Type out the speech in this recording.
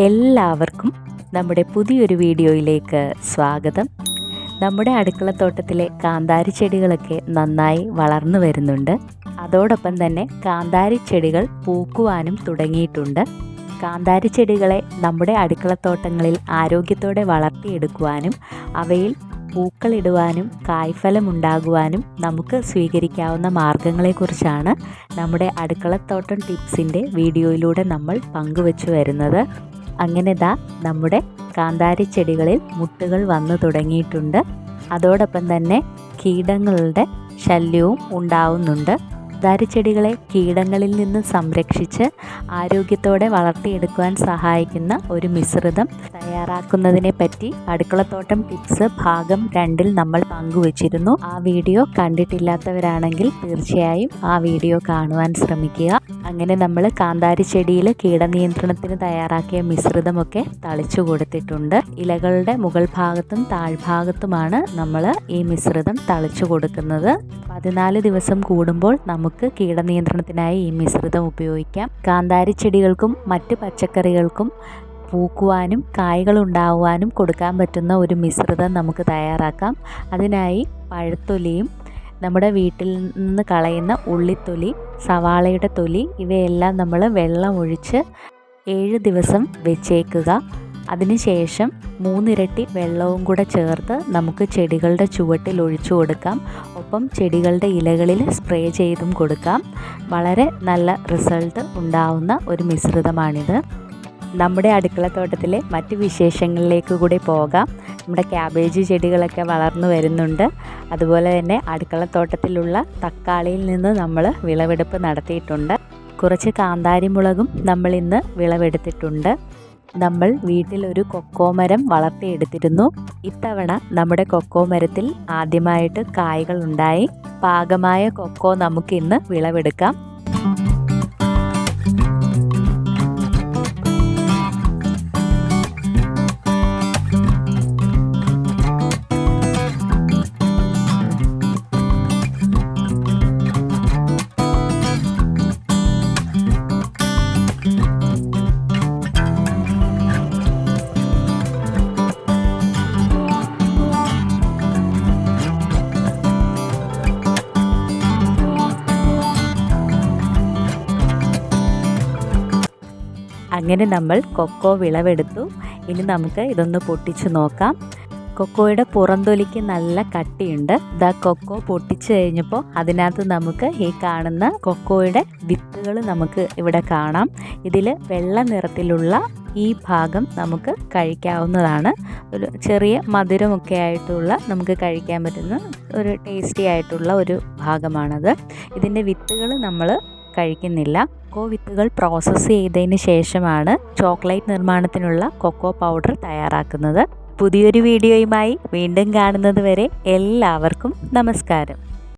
എല്ലാവർക്കും നമ്മുടെ പുതിയൊരു വീഡിയോയിലേക്ക് സ്വാഗതം. നമ്മുടെ അടുക്കളത്തോട്ടത്തിലെ കാന്താരി ചെടികളൊക്കെ നന്നായി വളർന്നു വരുന്നുണ്ട്. അതോടൊപ്പം തന്നെ കാന്താരി ചെടികൾ പൂക്കുവാനും തുടങ്ങിയിട്ടുണ്ട്. കാന്താരി ചെടികളെ നമ്മുടെ അടുക്കളത്തോട്ടങ്ങളിൽ ആരോഗ്യത്തോടെ വളർത്തിയെടുക്കുവാനും അവയിൽ പൂക്കളിടുവാനും കായ്ഫലം ഉണ്ടാകുവാനും നമുക്ക് സ്വീകരിക്കാവുന്ന മാർഗങ്ങളെക്കുറിച്ചാണ് നമ്മുടെ അടുക്കളത്തോട്ടം ടിപ്സിൻ്റെ വീഡിയോയിലൂടെ നമ്മൾ പങ്കുവച്ചു വരുന്നത്. അങ്ങനെ നമ്മുടെ കാന്താരി ചെടികളിൽ മുട്ടുകൾ വന്നു തുടങ്ങിയിട്ടുണ്ട്. അതോടൊപ്പം തന്നെ കീടങ്ങളുടെ ശല്യവും ഉണ്ടാവുന്നുണ്ട്. കാന്താരി ചെടികളെ കീടങ്ങളിൽ നിന്ന് സംരക്ഷിച്ച് ആരോഗ്യത്തോടെ വളർത്തിയെടുക്കുവാൻ സഹായിക്കുന്ന ഒരു മിശ്രിതം തയ്യാറാക്കുന്നതിനെ പറ്റി അടുക്കളത്തോട്ടം ടിപ്സ് ഭാഗം 2 നമ്മൾ പങ്കുവച്ചിരുന്നു. ആ വീഡിയോ കണ്ടിട്ടില്ലാത്തവരാണെങ്കിൽ തീർച്ചയായും ആ വീഡിയോ കാണുവാൻ ശ്രമിക്കുക. അങ്ങനെ നമ്മൾ കാന്താരി ചെടിയിൽ കീടനിയന്ത്രണത്തിന് തയ്യാറാക്കിയ മിശ്രിതമൊക്കെ തളിച്ചു കൊടുത്തിട്ടുണ്ട്. ഇലകളുടെ മുകൾ ഭാഗത്തും താഴ്ഭാഗത്തുമാണ് നമ്മൾ ഈ മിശ്രിതം തളിച്ചു കൊടുക്കുന്നത്. 14 ദിവസം കൂടുമ്പോൾ നമുക്ക് കീടനിയന്ത്രണത്തിനായി ഈ മിശ്രിതം ഉപയോഗിക്കാം. കാന്താരി ചെടികൾക്കും മറ്റ് പച്ചക്കറികൾക്കും പൂക്കുവാനും കായ്കൾ ഉണ്ടാകുവാനും കൊടുക്കാൻ പറ്റുന്ന ഒരു മിശ്രിതം നമുക്ക് തയ്യാറാക്കാം. അതിനായി പഴത്തൊലിയും നമ്മുടെ വീട്ടിൽ നിന്ന് കളയുന്ന ഉള്ളിത്തൊലി, സവാളയുടെ തൊലി ഇവയെല്ലാം നമ്മൾ വെള്ളം ഒഴിച്ച് 7 ദിവസം വെച്ചേക്കുക. അതിനുശേഷം 3 ഇരട്ടി വെള്ളവും കൂടെ ചേർത്ത് നമുക്ക് ചെടികളുടെ ചുവട്ടിൽ ഒഴിച്ചു കൊടുക്കാം. ഒപ്പം ചെടികളുടെ ഇലകളിൽ സ്പ്രേ ചെയ്തും കൊടുക്കാം. വളരെ നല്ല റിസൾട്ട് ഉണ്ടാവുന്ന ഒരു മിശ്രിതമാണിത്. നമ്മുടെ അടുക്കളത്തോട്ടത്തിലെ മറ്റ് വിശേഷങ്ങളിലേക്ക് കൂടി പോകാം. നമ്മുടെ ക്യാബേജ് ചെടികളൊക്കെ വളർന്നു വരുന്നുണ്ട്. അതുപോലെ തന്നെ അടുക്കളത്തോട്ടത്തിലുള്ള തക്കാളിയിൽ നിന്ന് നമ്മൾ വിളവെടുപ്പ് നടത്തിയിട്ടുണ്ട്. കുറച്ച് കാന്താരി മുളകും നമ്മൾ ഇന്ന് വിളവെടുത്തിട്ടുണ്ട്. നമ്മൾ വീട്ടിലൊരു കൊക്കോ മരം വളർത്തിയെടുത്തിരുന്നു. ഇത്തവണ നമ്മുടെ കൊക്കോ മരത്തിൽ ആദ്യമായിട്ട് കായ്കൾ ഉണ്ടായി. പാകമായ കൊക്കോ നമുക്കിന്ന് വിളവെടുക്കാം. അങ്ങനെ നമ്മൾ കൊക്കോ വിളവെടുത്തു. ഇനി നമുക്ക് ഇതൊന്ന് പൊട്ടിച്ച് നോക്കാം. കൊക്കോയുടെ പുറംതൊലിക്ക് നല്ല കട്ടിയുണ്ട്. കൊക്കോ പൊട്ടിച്ച് കഴിഞ്ഞപ്പോൾ അതിനകത്ത് നമുക്ക് ഈ കാണുന്ന കൊക്കോയുടെ വിത്തുകൾ നമുക്ക് ഇവിടെ കാണാം. ഇതിൽ വെള്ള നിറത്തിലുള്ള ഈ ഭാഗം നമുക്ക് കഴിക്കാവുന്നതാണ്. ഒരു ചെറിയ മധുരമൊക്കെ ആയിട്ടുള്ള നമുക്ക് കഴിക്കാൻ പറ്റുന്ന ഒരു ടേസ്റ്റി ആയിട്ടുള്ള ഒരു ഭാഗമാണത്. ഇതിൻ്റെ വിത്തുകൾ നമ്മൾ കഴിക്കുന്നില്ല. കൊക്കോ വിത്തുകൾ പ്രോസസ്സ് ചെയ്തതിന് ശേഷമാണ് ചോക്ലേറ്റ് നിർമ്മാണത്തിനുള്ള കൊക്കോ പൗഡർ തയ്യാറാക്കുന്നത്. പുതിയൊരു വീഡിയോയുമായി വീണ്ടും കാണുന്നത് വരെ എല്ലാവർക്കും നമസ്കാരം.